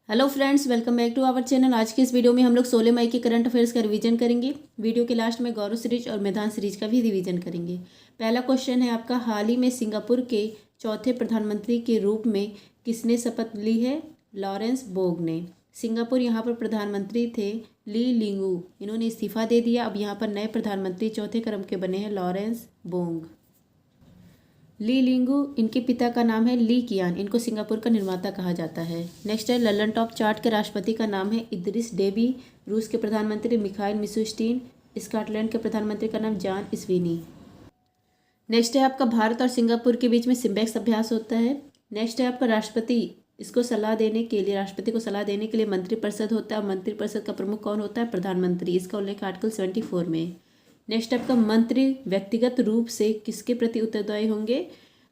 Hello friends, welcome back to our channel. आज के इस वीडियो में हम लोग 16 मई के करंट अफेयर्स का रिवीजन करेंगे। वीडियो के लास्ट में गौरव सीरीज और मैदान सीरीज का भी रिवीजन करेंगे। पहला क्वेश्चन है आपका, हाल ही में सिंगापुर के चौथे प्रधानमंत्री के रूप में किसने शपथ ली है? लॉरेंस बोंग ने। सिंगापुर यहाँ पर प्रधानमंत्री थे ली लिंगू, इन्होंने इस्तीफा दे दिया। अब यहाँ पर नए प्रधानमंत्री चौथे क्रम के बने हैं लॉरेंस बोंग। ली लिंगू, इनके पिता का नाम है ली कियान, इनको सिंगापुर का निर्माता कहा जाता है। नेक्स्ट है, ललन टॉप चार्ट के राष्ट्रपति का नाम है इद्रिस डेबी। रूस के प्रधानमंत्री मिखाइल मिशुस्टीन। स्कॉटलैंड के प्रधानमंत्री का नाम जॉन स्वीनी। नेक्स्ट है आपका, भारत और सिंगापुर के बीच में सिम्बेक्स अभ्यास होता है। नेक्स्ट है आपका, राष्ट्रपति को सलाह देने के लिए मंत्रिपरिषद होता है। मंत्रिपरिषद का प्रमुख कौन होता है? प्रधानमंत्री। इसका उल्लेख आर्टिकल 74 में। नेक्स्ट आपका, मंत्री व्यक्तिगत रूप से किसके प्रति उत्तरदायी होंगे?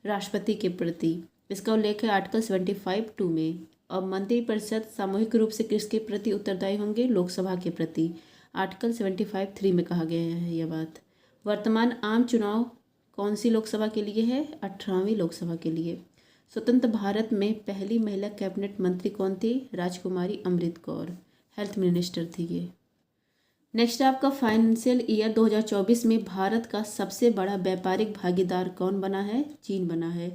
राष्ट्रपति के प्रति। इसका उल्लेख है आर्टिकल 75(2) में। और मंत्रिपरिषद सामूहिक रूप से किसके प्रति उत्तरदायी होंगे? लोकसभा के प्रति। आर्टिकल 75(3) में कहा गया है यह बात। वर्तमान आम चुनाव कौन सी लोकसभा के लिए है? 18वीं लोकसभा के लिए। स्वतंत्र भारत में पहली महिला कैबिनेट मंत्री कौन थी? राजकुमारी अमृत कौर, हेल्थ मिनिस्टर थी ये। नेक्स्ट है आपका, फाइनेंशियल ईयर 2024 में भारत का सबसे बड़ा व्यापारिक भागीदार कौन बना है? चीन बना है।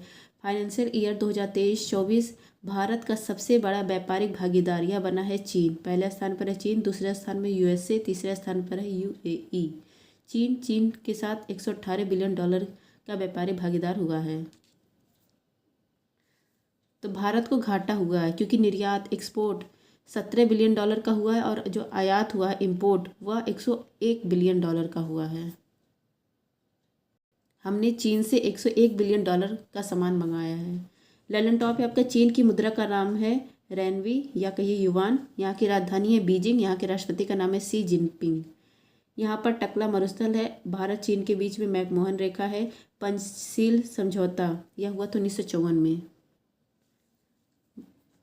फाइनेंशियल ईयर 2023-24 भारत का सबसे बड़ा व्यापारिक भागीदार यह बना है चीन। पहले स्थान पर है चीन, दूसरे स्थान में यूएसए, तीसरे स्थान पर है यूएई। चीन के साथ $118 बिलियन का व्यापारिक भागीदार हुआ है। तो भारत को घाटा हुआ है क्योंकि निर्यात एक्सपोर्ट $17 बिलियन का हुआ है और जो आयात हुआ है इम्पोर्ट वह $101 बिलियन का हुआ है। हमने चीन से $101 बिलियन का सामान मंगाया है। ललन टॉप है आपका, चीन की मुद्रा का नाम है रेनवी या कहिए युवान। यहाँ की राजधानी है बीजिंग। यहाँ के राष्ट्रपति का नाम है शी जिनपिंग। यहाँ पर टकला मरुस्थल है। भारत चीन के बीच में मैकमोहन रेखा है। पंचशील समझौता यह हुआ था 1954 में।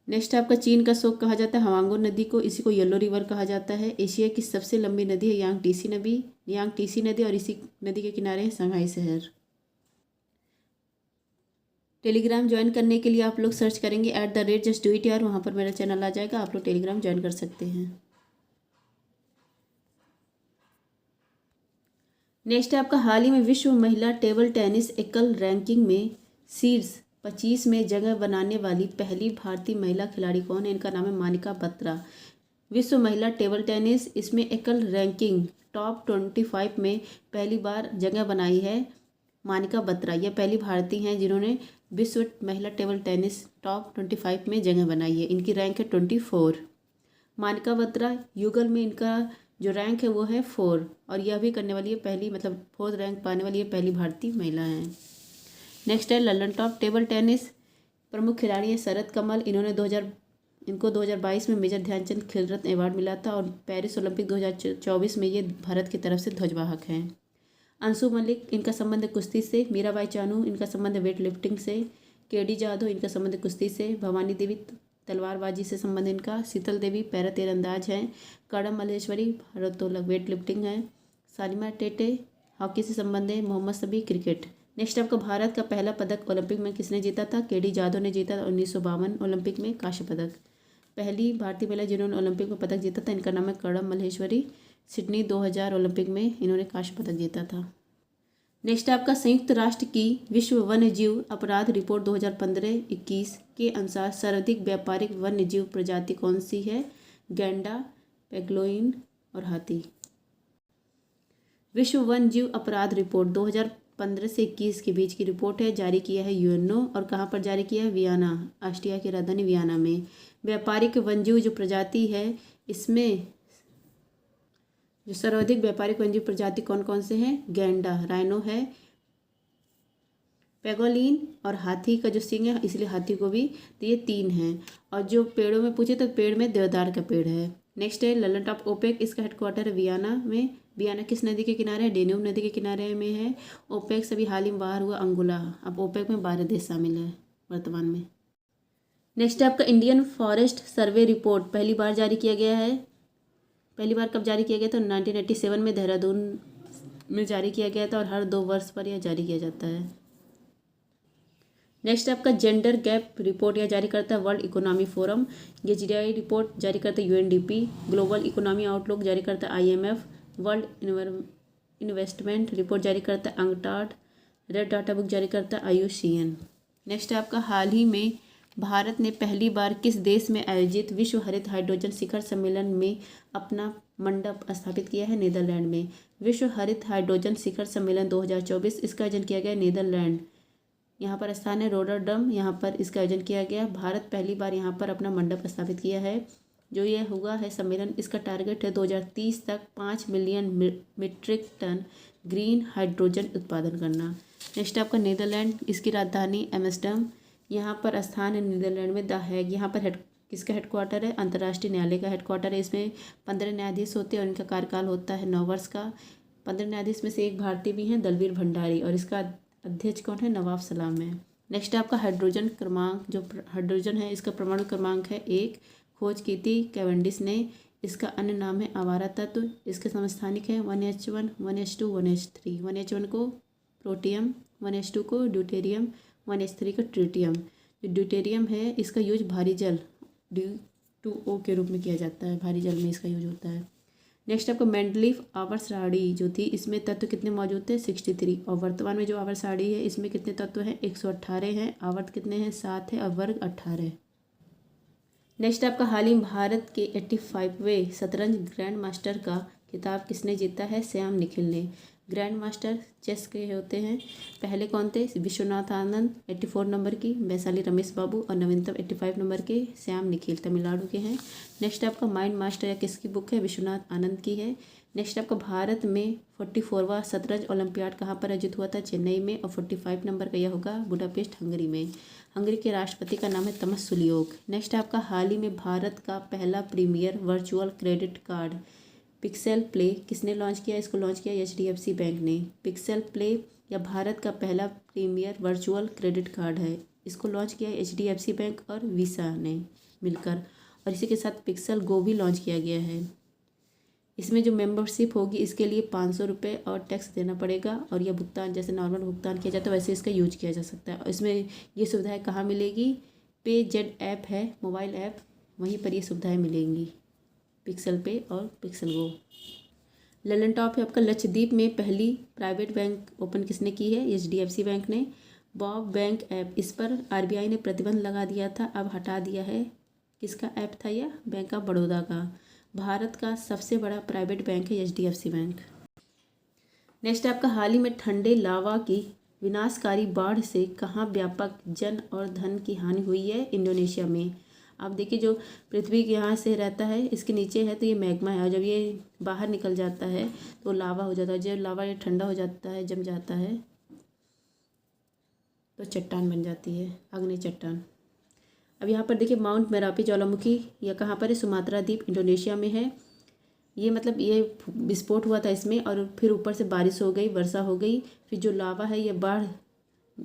नेक्स्ट आपका, चीन का शोक कहा जाता है हवांगो नदी को, इसी को येलो रिवर कहा जाता है। एशिया की सबसे लंबी नदी है यांगटीसी नदी और इसी नदी के किनारे है शंघाई शहर। टेलीग्राम ज्वाइन करने के लिए आप लोग सर्च करेंगे @justdoityar, वहाँ पर मेरा चैनल आ जाएगा, आप लोग टेलीग्राम ज्वाइन कर सकते हैं। नेक्स्ट है आपका, हाल ही में विश्व महिला टेबल टेनिस एकल रैंकिंग में शीर्ष 25 में जगह बनाने वाली पहली भारतीय महिला खिलाड़ी कौन है? इनका नाम है मानिका बत्रा। विश्व महिला टेबल टेनिस इसमें एकल रैंकिंग टॉप 25 में पहली बार जगह बनाई है मानिका बत्रा। यह पहली भारतीय हैं जिन्होंने विश्व महिला टेबल टेनिस टॉप 25 में जगह बनाई है। इनकी रैंक है 24। मानिका बत्रा युगल में इनका जो रैंक है वो है 4 और यह भी करने वाली है पहली, मतलब 4th रैंक पाने वाली है पहली भारतीय महिला है। नेक्स्ट है ललन टॉप टेबल टेनिस। प्रमुख खिलाड़ी है शरद कमल। इनको 2022 में मेजर ध्यानचंद खेल रत्न अवार्ड मिला था और पेरिस ओलंपिक 2024 में ये भारत की तरफ से ध्वजवाहक हैं। अंशु मलिक, इनका संबंध कुश्ती से। मीराबाई चानू, इनका संबंध वेट लिफ्टिंग से। केडी जाधव, इनका संबंध कुश्ती से। भवानी देवी, तलवारबाजी से संबंध इनका। शीतल देवी पैरा तीरंदाज हैं। कड़म मल्लेश्वरी भारोत्तोलक वेट लिफ्टिंग है। सालिमा टेटे हॉकी से संबंध है। मोहम्मद शबी क्रिकेट। नेक्स्ट आपका, भारत का पहला पदक ओलंपिक में किसने जीता था? केडी जाधव ने जीता था 1952 ओलंपिक में कांस्य पदक। पहली भारतीय महिला जिन्होंने ओलंपिक में पदक जीता था इनका नाम है कड़म मल्लेश्वरी। सिडनी 2000 ओलंपिक में इन्होंने कांस्य पदक जीता था। नेक्स्ट आपका, संयुक्त राष्ट्र की विश्व वन्य जीव अपराध रिपोर्ट 2015-21 के अनुसार सर्वाधिक व्यापारिक वन्य जीव प्रजाति कौन सी है? गैंडा, पेंगुइन और हाथी। विश्व वन्य जीव अपराध रिपोर्ट 2015 से 21 के बीच की रिपोर्ट है। जारी किया है यूएनओ और कहाँ पर जारी किया है? वियना, ऑस्ट्रिया की राजधानी वियना में। व्यापारिक वन्यजीव जो प्रजाति है इसमें जो सर्वाधिक व्यापारिक वन्यजीव प्रजाति कौन कौन से हैं? गैंडा, राइनो है, पेंगोलिन और हाथी का जो सिंग है इसलिए हाथी को भी, तो ये 3 हैं। और जो पेड़ों में पूछे तो पेड़ में देवदार का पेड़ है। नेक्स्ट है ललन टॉप ओपेक, इसका हेडक्वार्टर है वियना में। वियना किस नदी के किनारे है? डेन्यूब नदी के किनारे में है। ओपेक से भी हाल ही में बाहर हुआ अंगोला। अब ओपेक में 12 देश शामिल है वर्तमान में। नेक्स्ट है आपका, इंडियन फॉरेस्ट सर्वे रिपोर्ट पहली बार जारी किया गया है। पहली बार कब जारी किया गया था? 1987 में देहरादून में जारी किया गया था और हर 2 वर्ष पर यह जारी किया जाता है। नेक्स्ट आपका जेंडर गैप रिपोर्ट यह जारी करता है वर्ल्ड इकोनॉमी फोरम। ये GDI रिपोर्ट जारी करता है UNDP। ग्लोबल इकोनॉमी आउटलुक जारी करता है IMF। वर्ल्ड इन्वेस्टमेंट रिपोर्ट जारी करता है अंकटाड। रेड डाटा बुक जारी करता है IUCN। नेक्स्ट है आपका हाल ही में भारत ने पहली बार किस देश में आयोजित विश्व हरित हाइड्रोजन शिखर सम्मेलन में अपना मंडप स्थापित किया है? नीदरलैंड में। विश्व हरित हाइड्रोजन शिखर सम्मेलन 2024 इसका आयोजन किया गया नीदरलैंड। यहाँ पर स्थान है रोटरडम, यहाँ पर इसका आयोजन किया गया। भारत पहली बार यहाँ पर अपना मंडप स्थापित किया है। जो ये हुआ है सम्मेलन, इसका टारगेट है 2030 तक 5 million metric ton green hydrogen उत्पादन करना। नेक्स्ट आपका नीदरलैंड, इसकी राजधानी एम्स्टर्डम। यहाँ पर स्थान है नीदरलैंड में द हैग। यहाँ पर किसका हेडक्वार्टर है? अंतर्राष्ट्रीय न्यायालय का हेडक्वार्टर है। इसमें 15 न्यायाधीश होते हैं और इनका कार्यकाल होता है 9 वर्ष का। 15 न्यायाधीश में से एक भारतीय भी हैं, दलवीर भंडारी, और इसका अध्यक्ष कौन है? नवाब सलाम है। नेक्स्ट आपका हाइड्रोजन क्रमांक, जो हाइड्रोजन है इसका परमाणु क्रमांक है 1। खोज की थी कैवेंडिश ने। इसका अन्य नाम है आवारा तत्व। इसके समस्थानिक है 1H1, 1H2, 1H3। 1H1 को प्रोटियम, 1H2 को ड्यूटेरियम, 1H3 को ट्रिटियम। जो ड्यूटेरियम है इसका यूज भारी जल D2O के रूप में किया जाता है, भारी जल में इसका यूज होता है। नेक्स्ट आपका मेंडलीफ आवर्त सारणी जो थी, इसमें तत्व कितने मौजूद थे? 63। और वर्तमान में जो आवर्त सारणी है इसमें कितने तत्व हैं? 118 हैं। आवर्त कितने हैं? 7 है और वर्ग 18। नेक्स्ट आपका हाल ही में भारत के 85वें शतरंज ग्रैंड मास्टर का खिताब किसने जीता है? श्याम निखिल ने। ग्रैंड मास्टर चेस के होते हैं, पहले कौन थे? विश्वनाथ आनंद 84 नंबर की, वैशाली रमेश बाबू, और नवीनतम 85 नंबर के श्याम निखिल तमिलनाडु के हैं। नेक्स्ट आपका माइंड मास्टर या किसकी बुक है? विश्वनाथ आनंद की है। नेक्स्ट आपका भारत में 44वां शतरंज ओलंपियाड कहाँ पर आयोजित हुआ था? चेन्नई में। और 45 नंबर का यह होगा बुडापेस्ट हंगरी में। हंगरी के राष्ट्रपति का नाम है तमस सुलियोक। नेक्स्ट आपका हाल ही में भारत का पहला premier virtual credit card pixel play किसने लॉन्च किया? इसको लॉन्च किया HDFC बैंक ने। पिक्सेल प्ले या भारत का पहला प्रीमियर वर्चुअल क्रेडिट कार्ड है, इसको लॉन्च किया HDFC बैंक और वीसा ने मिलकर। और इसी के साथ पिक्सेल गो भी लॉन्च किया गया है। इसमें जो मेंबरशिप होगी इसके लिए 500 रुपये और टैक्स देना पड़ेगा, और यह भुगतान जैसे नॉर्मल भुगतान किया जाता है वैसे इसका यूज किया जा सकता है। और इसमें ये सुविधाएं कहाँ मिलेगी? पेजेड ऐप है मोबाइल ऐप, वहीं पर ये सुविधाएं मिलेंगी, पिक्सेल पे और पिक्सेल गो। ललन टॉप है आपका लक्षद्वीप में पहली प्राइवेट बैंक ओपन किसने की है? HDFC बैंक ने। बॉब बैंक ऐप, इस पर RBI ने प्रतिबंध लगा दिया था, अब हटा दिया है। किसका ऐप था यह? बैंक ऑफ बड़ौदा का। भारत का सबसे बड़ा प्राइवेट बैंक है HDFC बैंक। नेक्स्ट आपका हाल ही में ठंडे लावा की विनाशकारी बाढ़ से कहाँ व्यापक जन और धन की हानि हुई है? इंडोनेशिया में। आप देखिए जो पृथ्वी के यहाँ से रहता है इसके नीचे है तो ये मैग्मा है, और जब ये बाहर निकल जाता है तो लावा हो जाता है। जब लावा ये ठंडा हो जाता है, जम जाता है, तो चट्टान बन जाती है, अग्नि चट्टान। अब यहाँ पर देखिए माउंट मेरापी ज्वालामुखी, यह कहाँ पर है? सुमात्रा द्वीप इंडोनेशिया में है। ये मतलब ये विस्फोट हुआ था इसमें, और फिर ऊपर से बारिश हो गई, वर्षा हो गई, फिर जो लावा है ये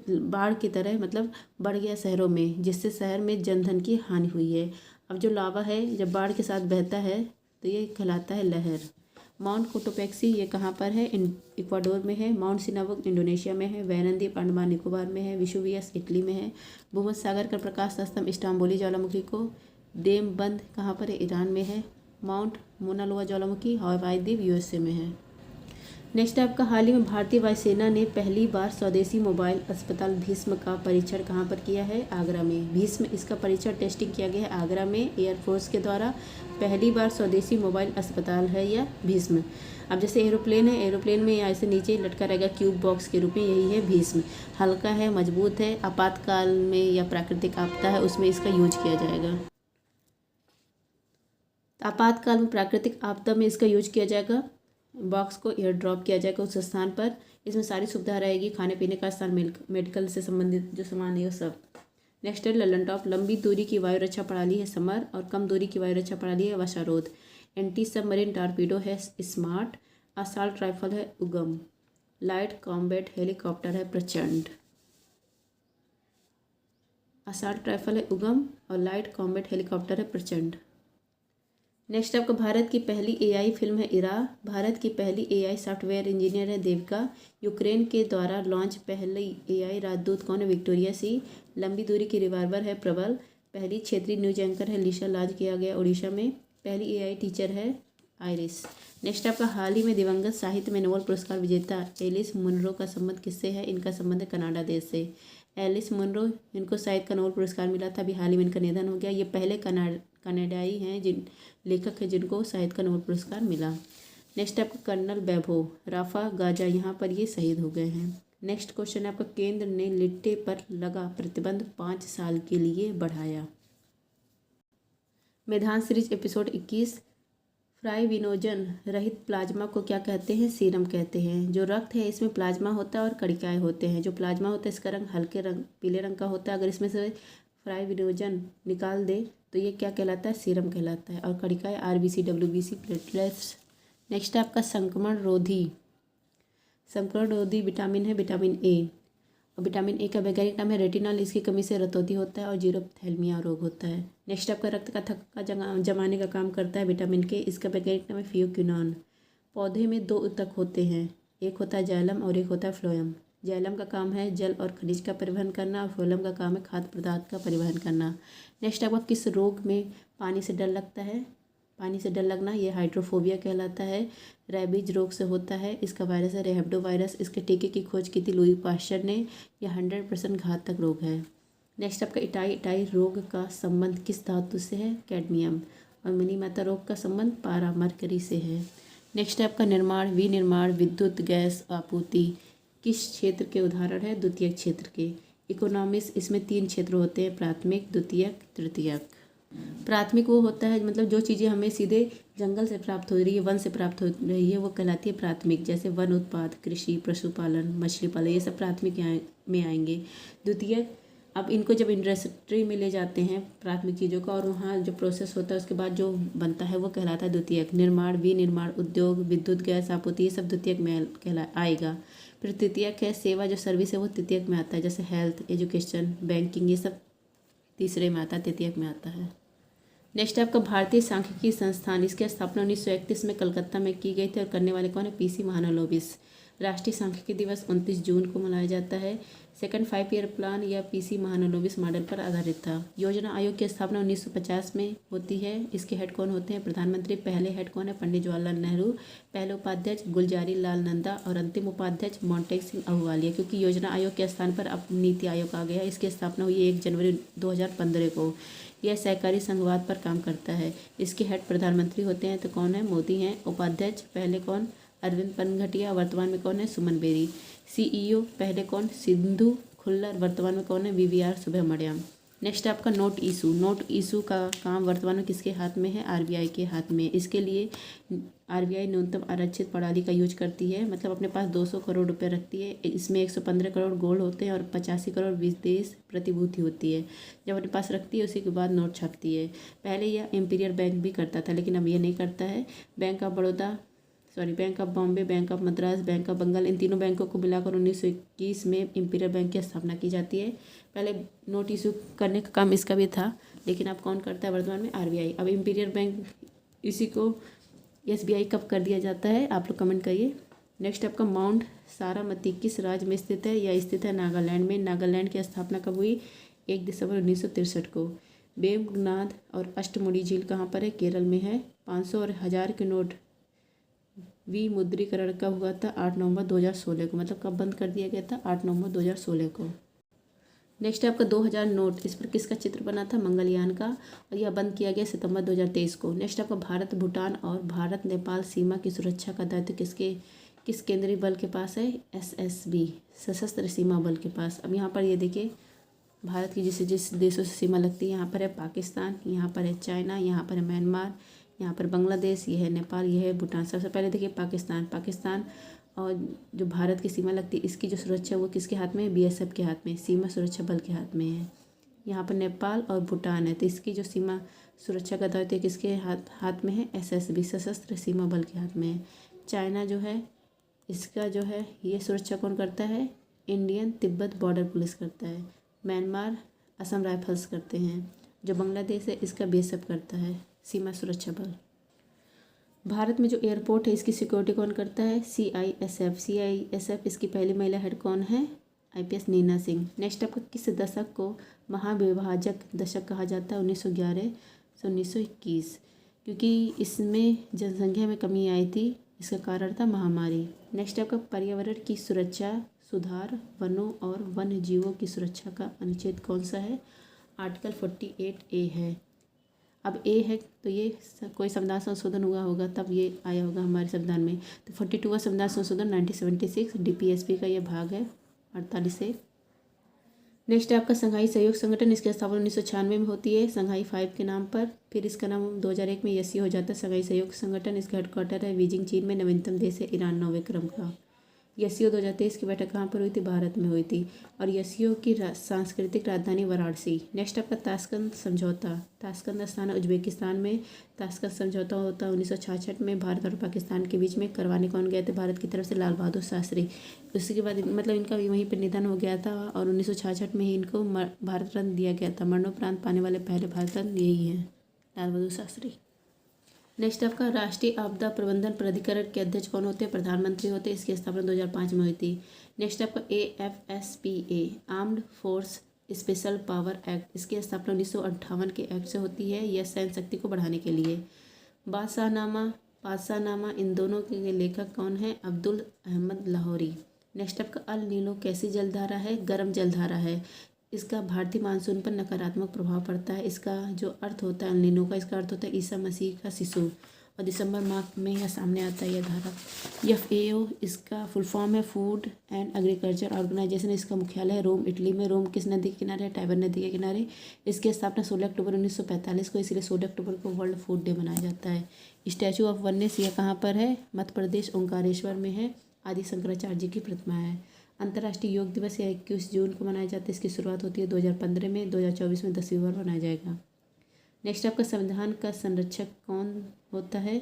बाढ़ की तरह मतलब बढ़ गया शहरों में, जिससे शहर में जनधन की हानि हुई है। अब जो लावा है जब बाढ़ के साथ बहता है तो ये कहलाता है लहर। माउंट कोटोपेक्सी ये कहाँ पर है? इक्वाडोर में है। माउंट सिनामुक इंडोनेशिया में है। वैनंदीप अंडमान निकोबार में है। विशुवियस इटली में है। भूमध्य सागर का प्रकाश स्तंभ इस्तांबुली ज्वालामुखी को डेम बंद कहाँ पर है? ईरान में है। माउंट मोना लोआ ज्वालामुखी हवाई द्वीप USA में है। नेक्स्ट आपका हाल ही में भारतीय वायुसेना ने पहली बार स्वदेशी मोबाइल अस्पताल भीष्म का परीक्षण कहाँ पर किया है? आगरा में। भीष्म इसका परीक्षण टेस्टिंग किया गया है आगरा में एयरफोर्स के द्वारा। पहली बार स्वदेशी मोबाइल अस्पताल है यह भीष्म। अब जैसे एरोप्लेन है, एरोप्लेन में ऐसे नीचे लटका रहेगा क्यूब बॉक्स के रूप में, यही है भीष्म। हल्का है, मजबूत है, आपातकाल में या प्राकृतिक आपदा है उसमें इसका यूज किया जाएगा। आपातकाल में, प्राकृतिक आपदा में इसका यूज किया जाएगा। बॉक्स को एयर ड्रॉप किया जाएगा उस स्थान पर। इसमें सारी सुविधा रहेगी, खाने पीने का स्थान, मेडिकल से संबंधित जो सामान है वो सब। नेक्स्ट है ललन टॉप, लंबी दूरी की वायु रक्षा प्रणाली है समर, और कम दूरी की वायु रक्षा प्रणाली है वशारोध। एंटी सबमरीन टारपीडो है स्मार्ट। असाल्ट राइफल है उगम। लाइट कॉम्बैट हेलीकॉप्टर है प्रचंड। असाल्ट राइफल है उगम और लाइट कॉम्बैट हेलीकॉप्टर है प्रचंड। नेक्स्ट आपका भारत की पहली AI फिल्म है इरा। भारत की पहली AI सॉफ्टवेयर इंजीनियर है देविका। यूक्रेन के द्वारा लॉन्च पहली AI राजदूत कौन है? विक्टोरिया सी। लंबी दूरी की रिवाल्वर है प्रबल। पहली क्षेत्रीय न्यूज एंकर है लीशा लॉन्च किया गया उड़ीसा में। पहली एआई टीचर है आयरिस। नेक्स्ट आपका हाल ही में दिवंगत साहित्य में नोबेल पुरस्कार विजेता एलिस मुनरो का संबंध किससे है? इनका संबंध है कनाडा देश से। एलिस मुनरो, इनको साहित्य का नोबेल पुरस्कार मिला था, अभी हाल ही में इनका निधन हो गया। ये पहले कनाडाई हैं जिन लेखक हैं जिनको साहित्य का नोबेल पुरस्कार मिला। नेक्स्ट आपका कर्नल वैभव राफा गाजा, यहाँ पर ये शहीद हो गए हैं। नेक्स्ट क्वेश्चन है आपका केंद्र ने लिट्टे पर लगा प्रतिबंध 5 साल के लिए बढ़ाया। मैदान सीरीज एपिसोड 21। फ्राइविनोजन रहित प्लाज्मा को क्या कहते हैं? सीरम कहते हैं। जो रक्त है इसमें प्लाज्मा होता है और कणिकाएं होते हैं। जो प्लाज्मा होता है इसका रंग हल्के रंग पीले रंग का होता है। अगर इसमें से फ्राइविनोजन निकाल दे तो ये क्या कहलाता है? सीरम कहलाता है। और कणिकाएं आरबीसी, डब्ल्यूबीसी, प्लेटलेट्स। नेक्स्ट है आपका संक्रमण रोधी विटामिन है विटामिन ए। और विटामिन ए का वैज्ञानिक नाम है रेटिनॉल। इसकी कमी से रतौंधी होता है और जीरोथैल्मिया रोग होता है। नेक्स्ट आपका रक्त का थक्का जमाने का काम करता है विटामिन के। इसका वैज्ञानिक नाम है फियोक्विनोन। पौधे में 2 ऊतक होते हैं, एक होता है जाइलम और एक होता है फ्लोएम। जाइलम का काम है जल और खनिज का परिवहन करना और फ्लोएम का काम है खाद्य पदार्थ का परिवहन करना। नेक्स्ट आपका किस रोग में पानी से डर लगता है? पानी से डर लगना ये हाइड्रोफोबिया कहलाता है। रेबीज रोग से होता है। इसका वायरस है रेहब्डो वायरस। इसके टीके की खोज की थी लुई पाश्चर ने। यह 100% घातक रोग है। नेक्स्ट आपका इटाई रोग का संबंध किस धातु से है? कैडमियम। और मिनीमाता रोग का संबंध पारा मरकरी से है। नेक्स्ट है आपका विनिर्माण विद्युत गैस आपूर्ति किस क्षेत्र के उदाहरण है? द्वितीयक क्षेत्र के। इकोनॉमिक्स, इसमें 3 क्षेत्र होते हैं, प्राथमिक, द्वितीयक, तृतीयक। प्राथमिक वो होता है मतलब जो चीज़ें हमें सीधे जंगल से प्राप्त हो रही है, वन से प्राप्त हो रही है, वो कहलाती है प्राथमिक। जैसे वन उत्पाद, कृषि, पशुपालन, मछली पालन, ये सब प्राथमिक में आएंगे। द्वितीयक, अब इनको जब इंडस्ट्री में ले जाते हैं प्राथमिक चीज़ों का और वहाँ जो प्रोसेस होता है उसके बाद जो बनता है वो कहलाता है द्वितीयक। निर्माण, विनिर्माण, उद्योग, विद्युत गैस आपूर्ति, ये सब द्वितीयक में आएगा। फिर तृतीयक है सेवा, जो सर्विस है वो तृतीयक में आता है। जैसे हेल्थ, एजुकेशन, बैंकिंग, ये सब तीसरे में आता है, तृतीयक में आता है। नेक्स्ट आपका भारतीय सांख्यिकी संस्थान, इसकी स्थापना 1931 में कलकत्ता में की गई थी। और करने वाले कौन है? पीसी महालनोबिस। राष्ट्रीय सांख्यिकी दिवस 29 जून को मनाया जाता है। सेकंड 5 ईयर प्लान या पीसी महालनोबिस मॉडल पर आधारित था। योजना आयोग की स्थापना 1950 में होती है। इसके हेड कौन होते हैं? प्रधानमंत्री। पहले हेड कौन है? पंडित जवाहरलाल नेहरू। पहले उपाध्यक्ष गुलजारी लाल नंदा और अंतिम उपाध्यक्ष मोंटेक सिंह अहलुवालिया। क्योंकि योजना आयोग के स्थान पर अब नीति आयोग आ गया। इसकी स्थापना हुई 1 जनवरी 2015 को। यह सहकारी संघवाद पर काम करता है। इसके हेड प्रधानमंत्री होते हैं, तो कौन है? मोदी हैं। उपाध्यक्ष पहले कौन? अरविंद पनघटिया। वर्तमान में कौन है? सुमन बेरी। सीईओ पहले कौन? सिंधु खुल्लर। वर्तमान में कौन है? वीवीआर सुब्रमण्यम। नेक्स्ट आपका नोट इशू का काम वर्तमान में किसके हाथ में है? आरबीआई के हाथ में। इसके लिए आरबीआई न्यूनतम आरक्षित प्रणाली का यूज करती है, मतलब अपने पास 200 करोड़ रुपए रखती है। इसमें 115 करोड़ गोल्ड होते हैं और 85 करोड़ विदेश प्रतिभूति होती है। जब अपने पास रखती है उसी के बाद नोट छापती है। पहले यह इंपीरियल बैंक भी करता था लेकिन अब यह नहीं करता है। Bank of Bombay, bank of Madras, bank of Bengal, इन तीनों बैंकों को मिलाकर 1921 में इंपीरियल बैंक की स्थापना की जाती है। पहले नोट इशू करने का काम इसका भी था लेकिन अब कौन करता है वर्तमान में? आरबीआई। अब इंपीरियल बैंक इसी को एसबीआई कब कर दिया जाता है? आप लोग कमेंट करिए। नेक्स्ट आपका माउंट सारामती किस राज्य में स्थित है? यह स्थित है नागालैंड में। नागालैंड की स्थापना कब हुई? 1 दिसंबर 1963 को। वेम्बनाड और अष्टमुडी झील कहाँ पर है? केरल में है। 500 और 1000 के नोट विमुद्रीकरण कब हुआ था? 8 नवंबर 2016 को। मतलब कब बंद कर दिया गया था? 8 नवंबर 2016 को। नेक्स्ट है आपका 2000 नोट, इस पर किसका चित्र बना था? मंगलयान का। और यह बंद किया गया सितंबर 2023 को। नेक्स्ट आपका भारत भूटान और भारत नेपाल सीमा की सुरक्षा का दायित्व किस केंद्रीय बल के पास है? एसएसबी, सशस्त्र सीमा बल के पास। अब यहाँ पर ये देखिए भारत की जिस देशों से सीमा लगती है, यहाँ पर है पाकिस्तान, यहाँ पर है चाइना, यहाँ पर है म्यांमार, यहाँ पर बांग्लादेश, ये है नेपाल, ये है भूटान। सबसे पहले देखिए पाकिस्तान और जो भारत की सीमा लगती है इसकी जो सुरक्षा है वो किसके हाथ में है? बीएसएफ के हाथ में, सीमा सुरक्षा बल के हाथ में है। यहाँ पर नेपाल और भूटान है तो इसकी जो सीमा सुरक्षा का दायित्व किसके हाथ में है? एसएसबी, सशस्त्र सीमा बल के हाथ में है। चाइना जो है इसका जो है ये सुरक्षा कौन करता है? इंडियन तिब्बत बॉर्डर पुलिस करता है। म्यांमार असम राइफल्स करते हैं। जो बांग्लादेश है इसका बीएसएफ करता है, सीमा सुरक्षा बल। भारत में जो एयरपोर्ट है इसकी सिक्योरिटी कौन करता है? सीआईएसएफ। इसकी पहली महिला हेड कौन है? IPS नीना सिंह। नेक्स्ट आपका किस दशक को महाविभाजक दशक कहा जाता है? 1911 से 1921, क्योंकि इसमें जनसंख्या में कमी आई थी, इसका कारण था महामारी। नेक्स्ट आपका पर्यावरण की सुरक्षा, सुधार, वनों और वन्य जीवों की सुरक्षा का अनुच्छेद कौन सा है? आर्टिकल 48A है। अब ए है तो ये कोई संविधान संशोधन हुआ होगा तब ये आया होगा हमारे संविधान में। तो 42वां संविधान संशोधन 1976 DPSP का ये भाग है 48 से। नेक्स्ट है आपका संघाई सहयोग संगठन, इसकी स्थापना 1996 में होती है संघाई 5 के नाम पर। फिर इसका नाम 2001 में SCO हो जाता है संघाई सहयोग संगठन। इसका हेडक्वार्टर है बीजिंग चीन में। नवीनतम देश है ईरान 9वें क्रम का। SCO 2023 की बैठक कहाँ पर हुई थी? भारत में हुई थी। और SCO की सांस्कृतिक राजधानी वाराणसी। नेक्स्ट आपका ताशकंद समझौता, ताशकंद स्थान उज्बेकिस्तान में। ताशकंद समझौता होता है 1966 में भारत और पाकिस्तान के बीच में। करवाने कौन गए थे भारत की तरफ से? लाल बहादुर शास्त्री। उसके बाद मतलब इनका वहीं पर निधन हो गया था और 1966 में ही इनको भारत रत्न दिया गया था। मरणोपरांत पाने वाले पहले भारत रत्न यही हैं, लाल बहादुर शास्त्री। नेक्स्ट आपका राष्ट्रीय आपदा प्रबंधन प्राधिकरण के अध्यक्ष कौन होते हैं? प्रधानमंत्री होते हैं। इसकी स्थापना 2005 में हुई थी। नेक्स्ट आपका AFSPA armed force special power act, इसकी स्थापना 1958 के एक्ट से होती है। यह सैन्य शक्ति को बढ़ाने के लिए। बादशाहनामा इन दोनों के लेखक कौन है? अब्दुल अहमद लाहौरी। नेक्स्ट आपका अल नीनो कैसी जलधारा है? गर्म जलधारा है। इसका भारतीय मानसून पर नकारात्मक प्रभाव पड़ता है। इसका जो अर्थ होता है अल नीनो का, इसका अर्थ होता है ईसा मसीह का शिशु। और दिसंबर माह में यह सामने आता है यह धारा। FAO इसका फुल फॉर्म है फूड एंड एग्रीकल्चर ऑर्गेनाइजेशन। इसका मुख्यालय है रोम, इटली में। रोम किस नदी के किनारे है? टाइबर नदी के किनारे। इसकी स्थापना 16 अक्टूबर 1945 को, इसलिए 16 अक्टूबर को वर्ल्ड फूड डे मनाया जाता है। स्टैचू ऑफ वननेस यह कहाँ पर है? मध्य प्रदेश ओंकारेश्वर में है। आदि शंकराचार्य जी की प्रतिमा है। अंतर्राष्ट्रीय योग दिवस यह 21 जून को मनाया जाता है। इसकी शुरुआत होती है 2015 में। 2024 में 10वीं बार मनाया जाएगा। नेक्स्ट आपका संविधान का संरक्षक कौन होता है?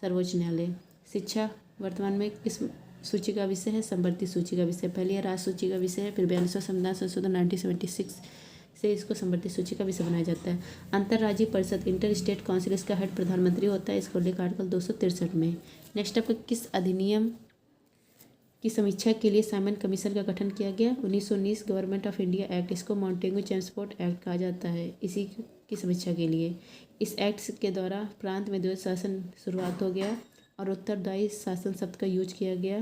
सर्वोच्च न्यायालय। शिक्षा वर्तमान में किस सूची का विषय है? संवर्ती सूची का विषय। पहले यह राज्य सूची का विषय है, फिर 42वां संविधान संशोधन 1976 से इसको संवर्ती सूची का विषय बनाया जाता है। अंतर्राज्यीय परिषद इंटर स्टेट काउंसिल, इसका हेड प्रधानमंत्री होता है। इसको लेकर आर्टिकल 263 में। नेक्स्ट आपका किस अधिनियम की समीक्षा के लिए साइमन कमीशन का गठन किया गया? 1919 गवर्नमेंट ऑफ इंडिया एक्ट, इसको माउंटेगू चेम्सफोर्ड एक्ट कहा जाता है। इसी की समीक्षा के लिए इस एक्ट के द्वारा प्रांत में द्वैत शासन शुरुआत हो गया और उत्तरदायी शासन शब्द का यूज किया गया।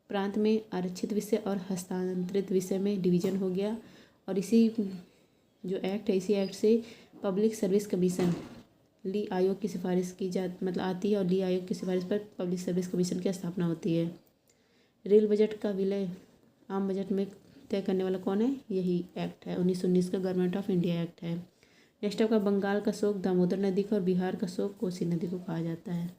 प्रांत में आरक्षित विषय और हस्तांतरित विषय में डिवीजन हो गया। और इसी जो एक्ट है, इसी एक्ट से पब्लिक सर्विस कमीशन ली आयोग की सिफारिश की आती है और ली आयोग की सिफारिश पर पब्लिक सर्विस कमीशन की स्थापना होती है। रेल बजट का विलय आम बजट में तय करने वाला कौन है? यही एक्ट है, 1919 का गवर्नमेंट ऑफ इंडिया एक्ट है। नेक्स्ट आपका बंगाल का शोक दामोदर नदी का और बिहार का शोक कोसी नदी को कहा जाता है।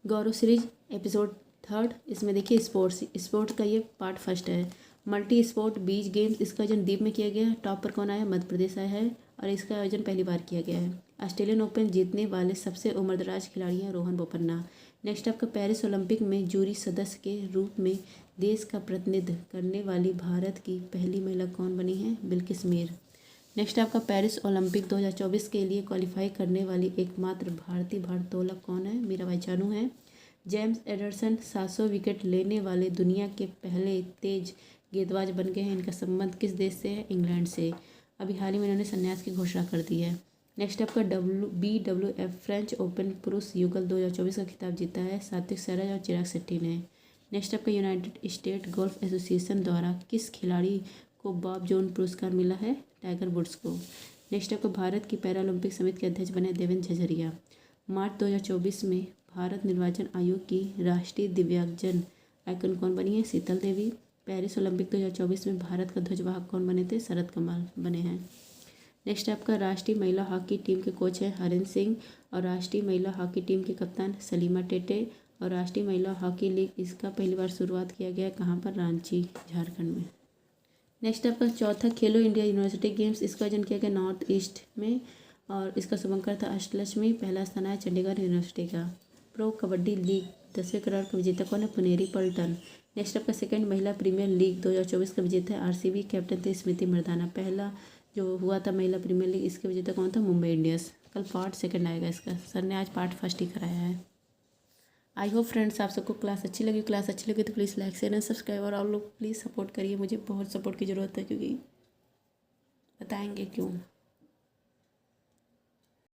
गौरव सीरीज एपिसोड 3, इसमें देखिए स्पोर्ट्स का ये पार्ट 1 है। मल्टी स्पोर्ट बीच गेम्स, इसका आयोजन द्वीप में किया गया है। टॉप पर कौन आया? मध्य प्रदेश आया है और इसका आयोजन पहली बार किया गया है। ऑस्ट्रेलियन ओपन जीतने वाले सबसे उम्रदराज खिलाड़ी हैं रोहन बोपन्ना। नेक्स्ट आपका पेरिस ओलंपिक में जूरी सदस्य के रूप में देश का प्रतिनिधित्व करने वाली भारत की पहली महिला कौन बनी है? बिल्किस मीर। नेक्स्ट आपका पेरिस ओलंपिक 2024 के लिए क्वालिफाई करने वाली एकमात्र भारतीय भारोत्तोलक कौन है? मीराबाई चानू है। जेम्स एंडरसन 700 विकेट लेने वाले दुनिया के पहले तेज गेंदबाज बन गए हैं। इनका संबंध किस देश से है? इंग्लैंड से। अभी हाल ही में इन्होंने संन्यास की घोषणा कर दी है। नेक्स्ट आपका BWF फ्रेंच ओपन पुरुष युगल 2024 का खिताब जीता है सात्विक साईराज और चिराग शेट्टी ने। नेक्स्ट आपका यूनाइटेड स्टेट गोल्फ एसोसिएशन द्वारा किस खिलाड़ी को बॉब जोन पुरस्कार मिला है? टाइगर वुड्स को। नेक्स्ट आपका भारत की पैरालंपिक समिति के अध्यक्ष बने देवेंद्र झझरिया। मार्च 2024 में भारत निर्वाचन आयोग की राष्ट्रीय दिव्यांगजन आइकन कौन बनी है? शीतल देवी। पेरिस ओलंपिक 2024 में भारत का ध्वजवाहक कौन बने थे? शरद कमल बने हैं। नेक्स्ट आपका राष्ट्रीय महिला हॉकी टीम के कोच हैं हरेंद्र सिंह और राष्ट्रीय महिला हॉकी टीम के कप्तान सलीमा टेटे। और राष्ट्रीय महिला हॉकी लीग इसका पहली बार शुरुआत किया गया कहाँ पर? रांची झारखंड में। नेक्स्ट आपका चौथा खेलो इंडिया यूनिवर्सिटी गेम्स, इसका आयोजन किया गया नॉर्थ ईस्ट में और इसका शुभंकर था अष्टलक्ष्मी। पहला स्थान है चंडीगढ़ यूनिवर्सिटी का। प्रो कबड्डी लीग 10वें करोड़ का विजेता कौन है? पुनेरी पल्टन। नेक्स्ट आपका सेकंड महिला प्रीमियर लीग 2024 का विजेता है RCB, कैप्टन थे स्मृति मर्दाना। पहला जो हुआ था महिला प्रीमियर लीग, इसके विजेता कौन था? मुंबई इंडियंस। कल पार्ट 2 आएगा इसका, सर ने आज पार्ट 1 ही कराया है। आई होप फ्रेंड्स आप सबको क्लास अच्छी लगी। क्लास अच्छी लगी तो please like share and subscribe, और आप लोग प्लीज़ सपोर्ट करिए, मुझे बहुत सपोर्ट की ज़रूरत है, क्योंकि बताएंगे क्यों।